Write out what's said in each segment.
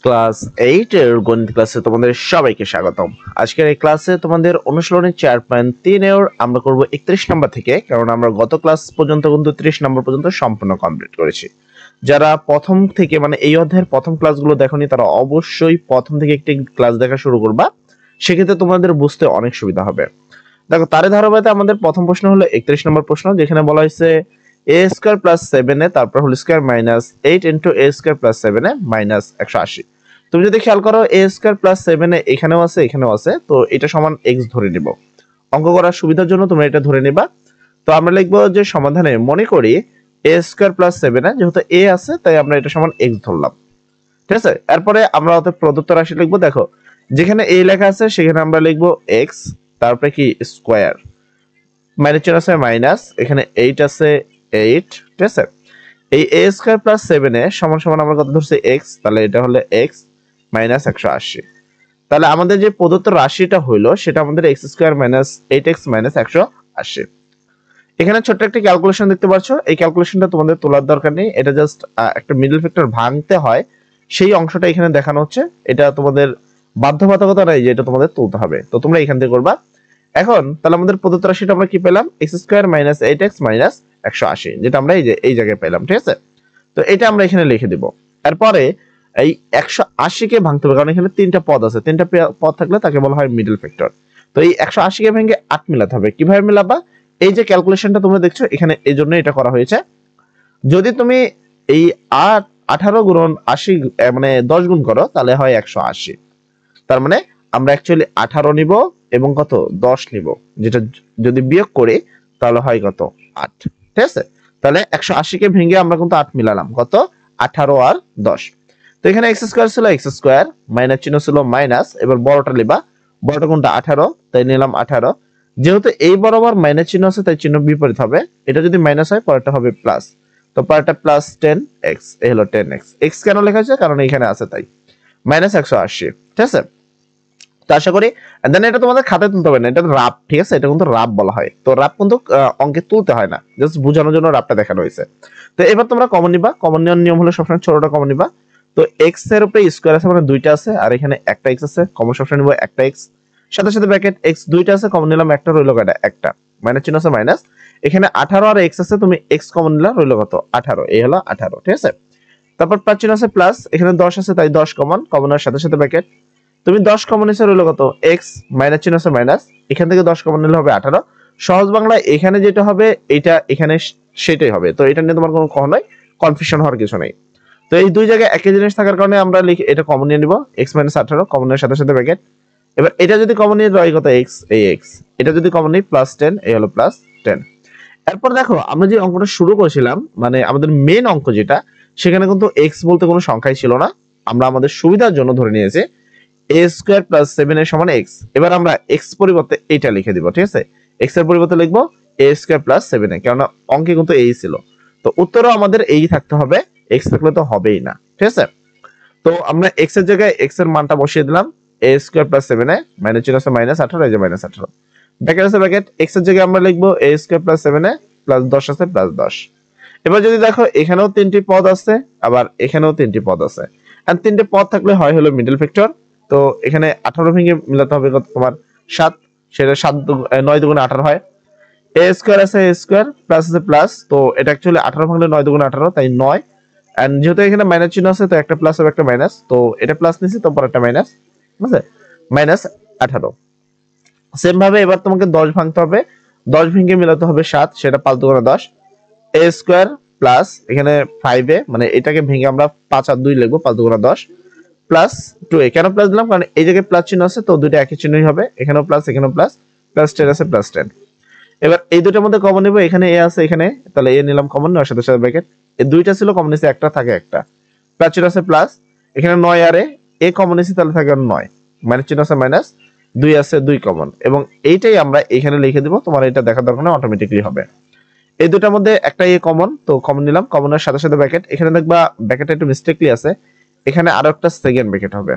Class 8 এর গণিত ক্লাসে তোমাদের সবাইকে স্বাগতম। আজকের এই ক্লাসে তোমাদের অনুশীলনী 4.3 এর আমরা করব 31 নম্বর থেকে, কারণ আমরা গত ক্লাস পর্যন্ত কিন্তু 30 নম্বর পর্যন্ত সম্পূর্ণ কমপ্লিট করেছি। যারা প্রথম থেকে মানে এই অধ্যায়ের প্রথম ক্লাসগুলো দেখোনি তারা অবশ্যই প্রথম থেকে একটি ক্লাস দেখা শুরু করবা, সেক্ষেত্রে তোমাদের বুঝতে অনেক সুবিধা হবে। দেখো, তারে ধারাবাহিকতা আমাদের প্রথম প্রশ্ন হলো 31 নম্বর প্রশ্ন, যেখানে বলা হয়েছে a স্কয়ার প্লাস 7 এ তারপর whole square minus 8 into a square plus 7 a minus 180। তুমি যদি খেয়াল করো a স্কয়ার প্লাস 7 এ এখানেও আছে এখানেও আছে, তো এটা সমান x ধরে নিব। অঙ্ক করার সুবিধার জন্য তোমরা এটা ধরে নিবা। তো আমরা লিখবো যে সমাধানে মনে করি a স্কয়ার প্লাস 7 এ যেহেতু a আছে তাই আমরা এটা সমান x ধরলাম। ঠিক আছে, এরপরে আমরা ওতে প্রদত্ত রাশি লিখবো। দেখো, যেখানে a লেখা আছে সেখানে আমরা লিখবো x, তারপরে কি স্কয়ার, মাইনাস চিহ্ন আছে মাইনাস, এখানে 8 আছে 8। ঠিক আছে, এই a স্কয়ার প্লাস 7 এ সমান সমান আমরা কত ধরছি x, তাহলে এটা হলো x মাইনাস 180। তাহলে আমাদের যে প্রদত্ত রাশিটা হইলো সেটা আমাদের x square minus 8x minus 180। এখানে ছোট্ট একটা ক্যালকুলেশন দেখতে পাচ্ছ, এই ক্যালকুলেশনটা তোমাদের তোলার দরকার নেই, এটা জাস্ট একটা মিডল ফ্যাক্টর ভাঙতে হয় সেই অংশটা এখানে দেখানো হচ্ছে। এটা তোমাদের বাধ্যবাধকতা নাই যে এটা তোমাদের তুলতে হবে, তো তোমরা এখান থেকে করবা। এখন তাহলে আমাদের প্রদত্ত রাশিটা আমরা কি পেলাম, x square minus 8x minus 180, যেটা আমরা এই জায়গায় পেলাম। ঠিক আছে, তো এটা আমরা এখানে লিখে দিব। এরপরে এই 180 কে ভাঙতে হবে, কারণ এখানে তিনটা পদ আছে, তিনটা পদ থাকলে তাকে বলা হয় মিডল ফ্যাক্টর। তো এই 180 কে ভেঙে 8 মিলাতে হবে। কিভাবে মিলাবা, এই যে ক্যালকুলেশনটা তোমরা দেখছো এখানে এই জন্য এটা করা হয়েছে। যদি তুমি এই 18 গুণন 80 মানে 10 গুণ করো তাহলে হয় 180। তার মানে আমরা অ্যাকচুয়ালি 18 নিব এবং কত 10 নিব, যেটা যদি বিয়োগ করি তাহলে হয় কত 8। ঠিক আছে, তাহলে 180 কে ভেঙে আমরা কিন্তু 8 মিলালাম, কত 18 আর 10। তো এখানে x স্কয়ার ছিল x স্কয়ার, মাইনাস চিহ্ন ছিল মাইনাস, এবার বড়টা লিবা, বড়টা কোনটা 18, তাই নিলাম 18। যেহেতু এই বরাবর মাইনাস চিহ্ন আছে তাই চিহ্ন বিপরীত হবে, এটা যদি মাইনাস হয় পরেরটা হবে প্লাস, তো পরেরটা প্লাস 10x, এই হলো 10x। x কেন লেখা হয়েছে, কারণ এখানে আছে তাই, মাইনাস 180। ঠিক আছে, তো আশা করি দেন এটা তোমাদের খাতায় তুলতে হবে না, এটা রাব। ঠিক আছে, এটা কিন্তু রাব বলা হয়, তো রাব কিন্তু অঙ্কে তুলতে হয় না, জাস্ট বোঝানোর জন্য রাবটা দেখানো হয়েছে। তো এবার তোমরা কমন নিবা, কমন নেওয়ার নিয়ম হলো সবসময় ছোটটা কমন নিবা। তো x এর উপরে স্কয়ার আছে মানে দুইটা আছে, আর এখানে একটা x আছে, কমন সবসময় নিব একটা x, সাথে সাথে ব্র্যাকেট x দুইটা আছে, কমন নিলাম একটা, রইলো কয়টা একটা, মাইনাস চিহ্ন আছে মাইনাস, এখানে 18 আর x আছে, তুমি x কমন নিলা, রইলো কত 18, এই হলো 18। ঠিক আছে, তারপর প্লাস চিহ্ন আছে প্লাস, এখানে 10 আছে তাই 10 কমন, কমনের সাথে সাথে ব্র্যাকেট, তুমি 10 কমন নিছে, রইলো কত x, মাইনাস চিহ্ন আছে মাইনাস, এখান থেকে 10 কমন নিলে হবে 18। সহজ বাংলায় এখানে যেটা হবে এটা এখানে সেটাই হবে, তো এটা নিয়ে তোমার কোনো কখনোই কনফিউশন হওয়ার কিছু নেই। তো এই দুই জায়গায় একই জিনিস থাকার কারণে আমরা লিখি এটা কমন নিয়ে নিব, x মাইনাস 18 কমনের সাথে সাথে ব্র্যাকেট। এবার এটা যদি কমন নিয়ে রয় কত x, এই x, এটা যদি কমন নিই প্লাস 10, এই হলো প্লাস 10। এরপর দেখো আমরা যে অঙ্কটা শুরু করেছিলাম মানে আমাদের মেন অঙ্ক যেটা, সেখানে কিন্তু x বলতে কোনো সংখ্যাই ছিল না, আমরা আমাদের সুবিধার জন্য ধরে নিয়েছি a স্কয়ার প্লাস 7 এর সমান x। এবার আমরা x পরিবর্তে এইটা লিখে দিব। ঠিক আছে, x এর পরিবর্তে লিখবো a স্কয়ার প্লাস 7 এ, কারণ অঙ্কে কিন্তু এই ছিল, তো উত্তরও আমাদের এই থাকতে হবে, x থাকলে তো হবেই না। ঠিক আছে, তো আমরা x এর জায়গায় x এর মানটা বসিয়ে দিলাম, a square plus 7 a, minus চিহ্ন আছে মাইনাস 18, এই যে মাইনাস 18, ব্র্যাকেট আছে ব্র্যাকেট, x এর জায়গায় আমরা লিখবো a square plus 7 A plus 10 আছে প্লাস 10। এবার যদি দেখো এখানেও তিনটি পদ আছে, আবার এখানেও তিনটি পদ আছে, আর তিনটে পদ থাকলে হয় হলো মিডল ফ্যাক্টর। তো এখানে 18 ভেঙে মিলাতে হবে কত তোমার 7, সেটা 9 দুগুণে 18 হয়। a স্কয়ার আছে a স্কয়ার, প্লাস আছে প্লাস, তো এটা অ্যাকচুয়ালি 18 ভাঙলে 9 দুগুণে 18, তাই 9। এন্ড যেহেতু এখানে মাইনাস চিহ্ন আছে তো একটা প্লাস হবে একটা মাইনাস, তো এটা প্লাস নিছি তো পরে একটা মাইনাস, ঠিক আছে, মাইনাস 18। সেম ভাবে এবার তোমাকে 10 ভাঙতে হবে, 10 ভেঙে মিলাতে হবে 7, সেটা 5 দুগুণে 10, a স্কয়ার প্লাস এখানে 5a, মানে এটাকে ভেঙে আমরা 5 আর 2 লিখবো, 5 দুগুণে 10, প্লাস 2a। কেন প্লাস দিলাম, কারণ এই জায়গায় প্লাস চিহ্ন আছে তো দুটো একই চিহ্নই হবে, এখানেও প্লাস এখানেও প্লাস, প্লাস 10 আছে প্লাস 10। এবার এই দুটোর মধ্যে কমন নেব, এখানে a আছে এখানে, তাহলে a নিলাম কমন, নেওয়ার সাথে সাথে ব্র্যাকেট, এই দুইটা ছিল কমন নিছে, একটা থাকে একটা, প্লাস চিহ্ন আছে প্লাস, এখানে 9 আর a কমন নিছি তাহলে থাকে 9, মাইনাস চিহ্ন আছে মাইনাস, 2 আছে 2 কমন, এবং এইটাই আমরা এখানে লিখে দিব, তোমার এটা দেখার দরকার নেই, অটোমেটিক্যালি হবে। এই দুটার মধ্যে একটা a কমন, তো কমন নিলাম, কমনের সাথে সাথে ব্র্যাকেট, এখানে দেখবা ব্র্যাকেটটা একটু মিস্টেকলি আছে, এখানে আরো একটা সেকেন্ড ব্র্যাকেট হবে,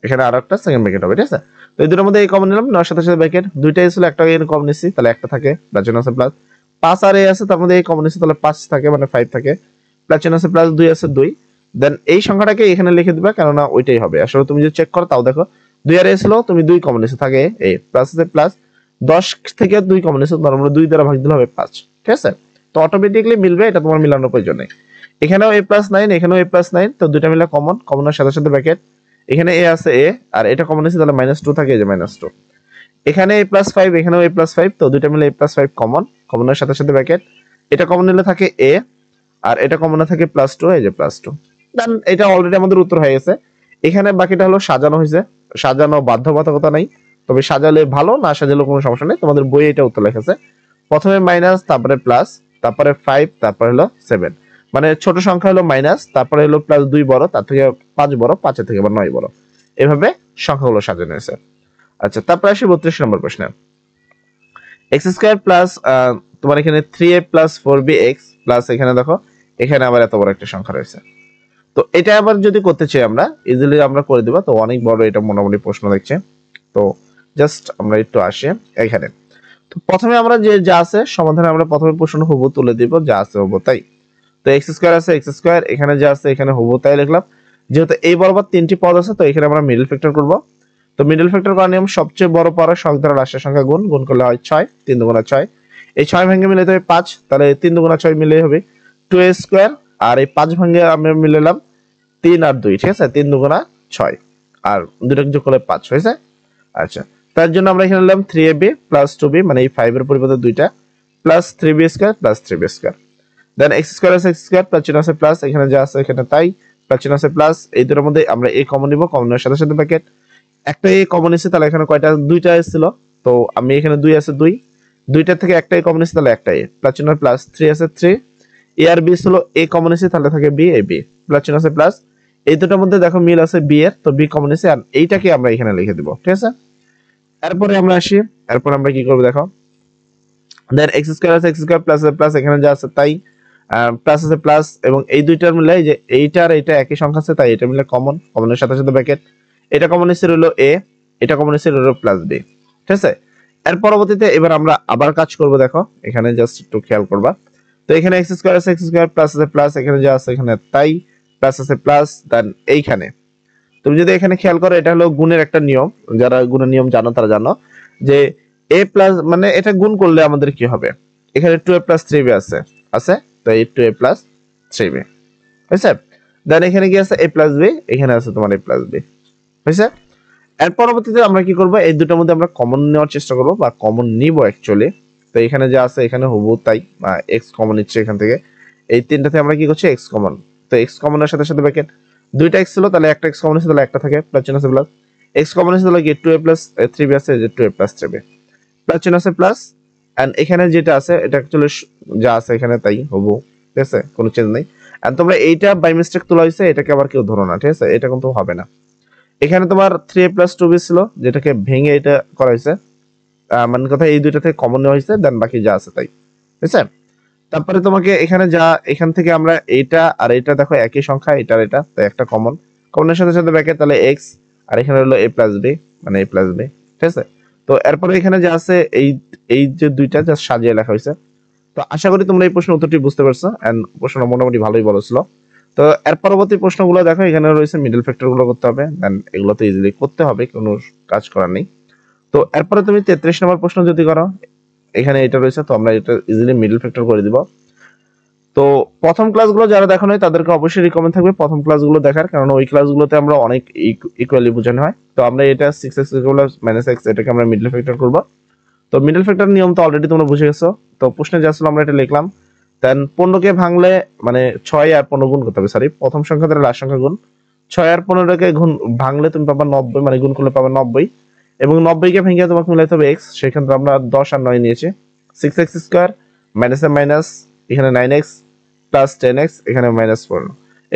এখানে আরো একটা সেকেন্ড ব্র্যাকেট হবে। ঠিক আছে, তো এই দুটোর মধ্যে এই কমন নিলাম, নেওয়ার সাথে সাথে ব্র্যাকেট, দুইটাই ছিল, একটা এর কমন নিছি তাহলে একটা থাকে, প্লাস চিহ্ন আছে প্লাস, 5 আর a আছে তার মধ্যে এই কমন নিছি তাহলে 5 থাকে মানে 5 থাকে, প্লাস চিহ্ন আছে প্লাস, 2 আছে 2, দেন এই সংখ্যাটাকে এখানে লিখে দিবা, কেননা ওইটাই হবে। আসলে তুমি যদি চেক করো তাও দেখো 2 আর a ছিল, তুমি 2 কমন নিছো, থাকে a প্লাস আছে প্লাস 10 থেকে 2 কমন নিছো, তার মানে 2 দ্বারা ভাগ দিলে হবে 5। ঠিক আছে, তো অটোমেটিক্যালি মিলবে, এটা তোমার মিলানোর প্রয়োজন নেই। এখানেও a প্লাস 9, এখানেও a প্লাস 9, তো দুইটা মিলে কমন, কমনের সাথে সাথে ব্র্যাকেট, এখানে a আছে a আর এটা কমন নিছি, তাহলে -2 থাকে, এই যে -2। এখানে a প্লাস 5, এখানেও a প্লাস 5, তো দুইটা মিলে a প্লাস 5 কমন, কমনের সাথে সাথে ব্র্যাকেট, এটা কমন নিলে থাকে a আর এটা কমন থাকে +2, এই যে +2। দেন এটা অলরেডি আমাদের উত্তর হয়ে গেছে। এখানে বাকিটা হলো সাজানো হয়েছে, সাজানো বাধ্যবাধকতা নাই, তবে সাজালে ভালো, না সাজালে কোনো সমস্যা নেই। তোমাদের বইয়ে এটা উত্তর লেখা আছে, প্রথমে মাইনাস, তারপরে প্লাস, তারপরে 5, তারপরে হলো 7, মানে ছোট সংখ্যা হলো মাইনাস, তারপরে হলো প্লাস 2 বড়, তার থেকে 5 বড়, 5 এর থেকে আবার 9 বড়, এভাবে সংখ্যাগুলো সাজানো হয়েছে। আচ্ছা, তারপরে আসি 32 নম্বর প্রশ্নে। x² প্লাস তোমার এখানে 3a প্লাস 4bx প্লাস, এখানে দেখো এখানে আবার এত বড় একটা সংখ্যা রয়েছে। তো এটা আবার যদি করতে চাই আমরা ইজিলি আমরা করে দেব। তো অনেক বড় এটা মোটামুটি প্রশ্ন দেখছে, তো জাস্ট আমরা একটু আসি এখানে। তো প্রথমে আমরা যে যা আছে সমাধানে আমরা প্রথমে প্রশ্ন হুবহু তুলে দিব, যা আছে হুবহু তাই। তো x² আছে x², এখানে যা আছে এখানে হুবহু তাই লিখলাম। যেহেতু এই বরাবর 3টি পদ আছে, তো এখানে আমরা মিডল ফ্যাক্টর করব। তো মিডল ফ্যাক্টর করার নিয়ম, সবচেয়ে বড় পাওয়ার সংখ্যা দ্বারা লাস্টের সংখ্যা গুণ, গুণ করলে হয় 6, 3 দুগুণা 6, এই 6 ভাঙে মিলে হবে 5, তাহলে 3 দুগুণা 6 মিলে হবে 2a², আর এই 5 ভাঙে আমরা মিলালাম 3 আর 2, ঠিক আছে, 3 দুগুণা 6 আর দুটো যোগ করলে 5 হয়েছে। আচ্ছা, তার জন্য আমরা এখানে নিলাম 3ab প্লাস 2b, মানে এই 5 এর পরিবর্তে দুইটা, প্লাস 3b² প্লাস 3b²। দেন x² আছে x², প্লাস চিহ্ন আছে প্লাস, এখানে যা আছে এখানে তাই, প্লাস চিহ্ন আছে প্লাস, এই দুটোর মধ্যে আমরা a কমন নিব, কমনের সাথে সাথে ব্র্যাকেট, একটা a কমন নিছে, তাহলে এখানে কয়টা, দুইটা ছিল, তো আমি এখানে 2 আছে 2, দুইটা থেকে একটা a কমন নিছে, তাহলে একটা a, প্লাস চিহ্ন প্লাস, 3 আছে 3, a আর b ছিল a কমন নিছে, তাহলে থাকে b, a b, প্লাস চিহ্ন আছে প্লাস, এই দুটোর মধ্যে দেখো মিল আছে b এর, তো b কমন নিছে, আর এইটাকে আমরা এখানে লিখে দিব। ঠিক আছে, এরপরে আমরা আসি, এরপর আমরা কি করব দেখো, দেন x² আছে x² প্লাস আছে প্লাস, এখানে যা আছে তাই, প্লাস আছে প্লাস, এবং এই দুইটার মিলে যে এইটা আর এটা একই সংখ্যা আছে, তাই এটা মিলে কমন, কমনের সাথে সাথে ব্র্যাকেট, এটা কমন নিচে রইলো a, এটা কমন নিচে রইলো প্লাস b। ঠিক আছে, এর পরবর্তীতে এবার আমরা আবার কাজ করব, দেখো এখানে জাস্ট একটু খেয়াল করবা। তো এখানে x² আছে x² প্লাস আছে প্লাস, এখানে যা আছে এখানে তাই, প্লাস আছে প্লাস, দেন এইখানে তুমি যদি এখানে খেয়াল করো, এটা হলো গুণের একটা নিয়ম, যারা গুণের নিয়ম জানো তারা জানো যে a প্লাস মানে এটা গুণ করলে আমাদের কি হবে, এখানে 2a প্লাস 3b আছে আছে, তো এই 2a প্লাস 3b হয়েছে। দেন এখানে কি আছে a প্লাস b, এখানে আছে তোমার a প্লাস b হয়েছে। এর পরবর্তীতে আমরা কি করব, এই দুটোর মধ্যে আমরা কমন নেওয়ার চেষ্টা করব, বা কমন নিব অ্যাকচুয়ালি। তো এখানে যা আছে এখানে হুবহু তাই, x কমন নিচ্ছে এখান থেকে, এই তিনটাতে আমরা কি করছি x কমন, তো x কমনের সাথে সাথে ব্র্যাকেট, দুইটা x ছিল, তাহলে একটা x কমন আছে, তাহলে একটা থাকে, প্লাস চিহ্ন আছে প্লাস, x কমন আছে, তাহলে কি 2a প্লাস 3b আছে, যে 2a প্লাস 3b, প্লাস চিহ্ন আছে প্লাস, এন্ড এখানে যেটা আছে এটা অ্যাকচুয়ালি যা আছে এখানে তাই হুবহু, ঠিক আছে, কোনো চেঞ্জ নাই। এন্ড তোমরা এইটা বাই মিস্টেক তোলা হয়েছে, এটাকে আবার কেউ ধরো না, ঠিক আছে, এটা কিন্তু হবে না। এখানে তোমার 3a প্লাস 2b ছিল, যেটাকে ভেঙে এটা করা হয়েছে, মানে কথা এই দুইটা থেকে কমন নেওয়া হয়েছে, দেন বাকি যা আছে তাই, ঠিক আছে। তারপরে তোমাকে এখানে যা, এখান থেকে আমরা এইটা আর এটা দেখো একই সংখ্যা, এটা আর এটা, তাই একটা কমন, কমনের সাথে সাথে ব্র্যাকেট, তাহলে x, আর এখানে হলো a প্লাস b, মানে a প্লাস b, ঠিক আছে। তো এরপরে এখানে যা আছে এই এই যে দুইটা জাস্ট সাজিয়ে লেখা হয়েছে। তো আশা করি তোমরা এই প্রশ্নের উত্তরটি বুঝতে পারছো, এন্ড প্রশ্নটা মোটামুটি ভালোই বড় ছিল। তো এর পরবর্তী প্রশ্নগুলো দেখো, এখানে রয়েছে মিডল ফ্যাক্টর গুলো করতে হবে, দেন এগুলো তো ইজিলি করতে হবে, কোনো কাজ করার নেই। তো এরপরে তুমি 33 নম্বর প্রশ্ন যদি করো, এখানে এটা রয়েছে, তো আমরা এটা ইজিলি মিডল ফ্যাক্টর করে দিব। তো প্রথম ক্লাসগুলো যারা দেখো নাই তাদেরকে অবশ্যই রিকমেন্ড থাকবে প্রথম ক্লাসগুলো দেখার, কারণ ওই ক্লাসগুলোতে আমরা অনেক ইকুয়ালি বোঝানো হয়। তো আমরা এটা 6x - x এটাকে আমরা মিডল ফ্যাক্টর করব। তো মিডল ফ্যাক্টর নিয়ম তো অলরেডি তোমরা বুঝে গেছো। তো প্রশ্নে যা ছিল আমরা এটা লিখলাম, দেন 15 কে ভাঙলে মানে 6 আর 15 গুণ করতে হবে, সরি প্রথম সংখ্যা দ্বারা লাস্ট সংখ্যা গুণ, 6 আর 15 কে গুণ ভাঙলে তুমি পাবা 90, মানে গুণ করলে পাবা 90, এবং 90 কে ভেঙে তোমাকে মিলাইতে হবে x, সেক্ষেত্রে আমরা 10 আর 9 নিয়েছি, 6x² মাইনাস এ মাইনাস, এখানে 9x প্লাস 10x, এখানে -4,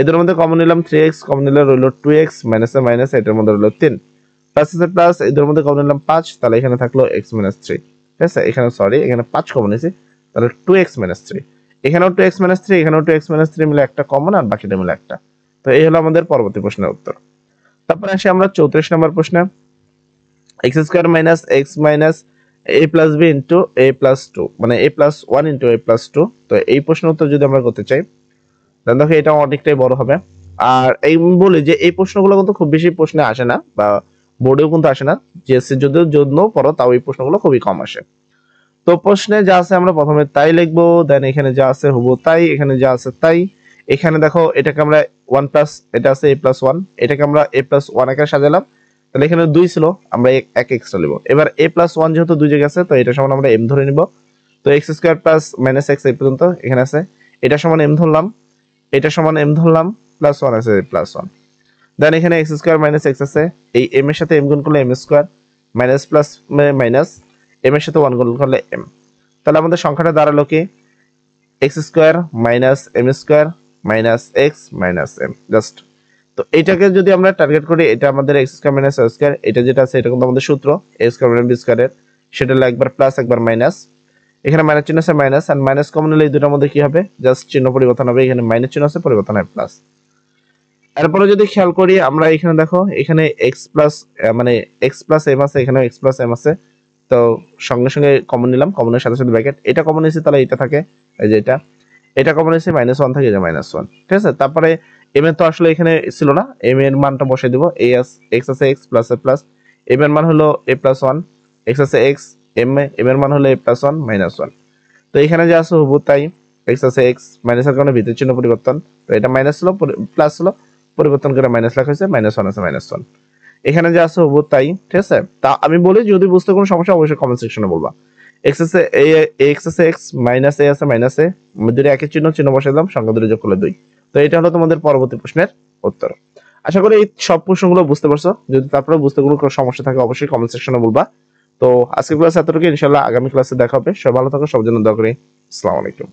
এদের মধ্যে কমন নিলাম 3x, কমন নিলে রইল 2x মাইনাস এ মাইনাস, এটার মধ্যে রইল 3, প্লাস আছে প্লাস, এদের মধ্যে কমন নিলাম 5, তাহলে এখানে থাকলো x - 3, ঠিক আছে। এখানে সরি এখানে 5 কমন নিয়েছি, তাহলে 2x - 3, এখানেও 2x - 3, এখানেও 2x - 3 মিলে একটা কমন, আর বাকিটা মিলে একটা। তো এই হলো আমাদের পরবর্তী প্রশ্নের উত্তর। তারপর আসি আমরা 34 নম্বর প্রশ্নে, x² minus x minus a plus b into a plus 2, মানে a plus 1 into a plus 2। তো এই প্রশ্নের উত্তর যদি আমরা করতে চাই, তাহলে দেখো এটা অনেকটাই বড় হবে। আর এই বলি যে এই প্রশ্নগুলো কিন্তু খুব বেশি প্রশ্নে আসে না, বা বোর্ডেও কিন্তু আসে না। জিএসসি যদিও জন্য পড়ো তাও এই প্রশ্নগুলো খুবই কম আসে। তো প্রশ্নে যা আছে আমরা প্রথমে তাই লিখবো, দেন এখানে যা আছে হুবহু তাই, এখানে যা আছে তাই। এখানে দেখো এটাকে আমরা 1 প্লাস, এটা আছে a প্লাস 1, এটাকে আমরা a প্লাস 1 আকারে সাজালাম। তাহলে এখানে 2 ছিল, আমরা এক এক্সট্রা নিব। এবার a প্লাস 1 যেহেতু দুই জায়গায় আছে, তো এটা সমান আমরা m ধরে নিব। তো x square plus minus x এই পর্যন্ত এখানে আছে, এটা সমান m ধরলাম, এটা সমান m ধরলাম, প্লাস 1 আছে প্লাস 1। দেন এখানে x স্কয়ার মাইনাস x আছে, এই m এর সাথে m গুণ করলে m square, minus plus minus m এর সাথে 1 গুণ করলে m। তাহলে আমাদের সংখ্যাটা দাঁড়ালো কি x square minus m square minus x minus m just. তো এটাকে যদি আমরা টার্গেট করি, এটা আমাদের x square minus y square, এটা যেটা আছে এটা কিন্তু আমাদের সূত্র a স্কয়ার মাইনাস b স্কয়ারের, সেটা হলো একবার প্লাস একবার মাইনাস। এখানে মাইনাস চিহ্ন আছে মাইনাস, আর মাইনাস কমন হলে এই দুটোর মধ্যে কি হবে, জাস্ট চিহ্ন পরিবর্তন হবে। এখানে মাইনাস চিহ্ন আছে, পরিবর্তন হয় প্লাস। এরপরে যদি খেয়াল করি আমরা এখানে দেখো এখানে x প্লাস মানে x প্লাস m আছে, এখানে x প্লাস m আছে। তো সঙ্গে সঙ্গে কমন নিলাম, কমনের সাথে সাথে ব্র্যাকেট, এটা কমন নিয়েছি তাহলে এটা থাকে, এই যে এটা কমন নিয়েছি মাইনাস 1 থাকে, এই যে মাইনাস 1, ঠিক আছে। তারপরে m এর তো আসলে এখানে ছিল না, m এর মানটা বসাই দেব। x আছে x plus a plus, m এর মান হলো a প্লাস 1, x আছে x, m এর মান হলো a প্লাস 1 মাইনাস 1। তো এখানে যা আছে হুবহু তাই, x আছে x, মাইনাসের কারণে ভিতর চিহ্ন পরিবর্তন, তো এটা মাইনাস হলো প্লাস হলো, পরিবর্তন করে মাইনাস লেখা হয়েছে, মাইনাস 1 আছে মাইনাস 1। এখানে যা আছে হুবহু তাই, ঠিক আছে। তা আমি বলি যদি বুঝতে কোনো সমস্যা অবশ্যই কমেন্ট সেকশনে বলবা। x আছে x আছে x, মাইনাস a আছে মাইনাস a, দুটো একই চিহ্ন চিহ্ন বসাই দিলাম, সংখ্যা দুটো যোগ করলে 2। তো এটা হলো তোমাদের পরবর্তী প্রশ্নের উত্তর। আশা করি এই সব প্রশ্নগুলো বুঝতে পারছো। যদি তারপরে বুঝতে কোনো সমস্যা থাকে অবশ্যই কমেন্ট সেকশনে বলবা। তো আজকের ক্লাস এতটুকু, ইনশাআল্লাহ আগামী ক্লাসে দেখা হবে। সবাই ভালো থাকো, সবার জন্য দোয়া করি। আসসালামু আলাইকুম।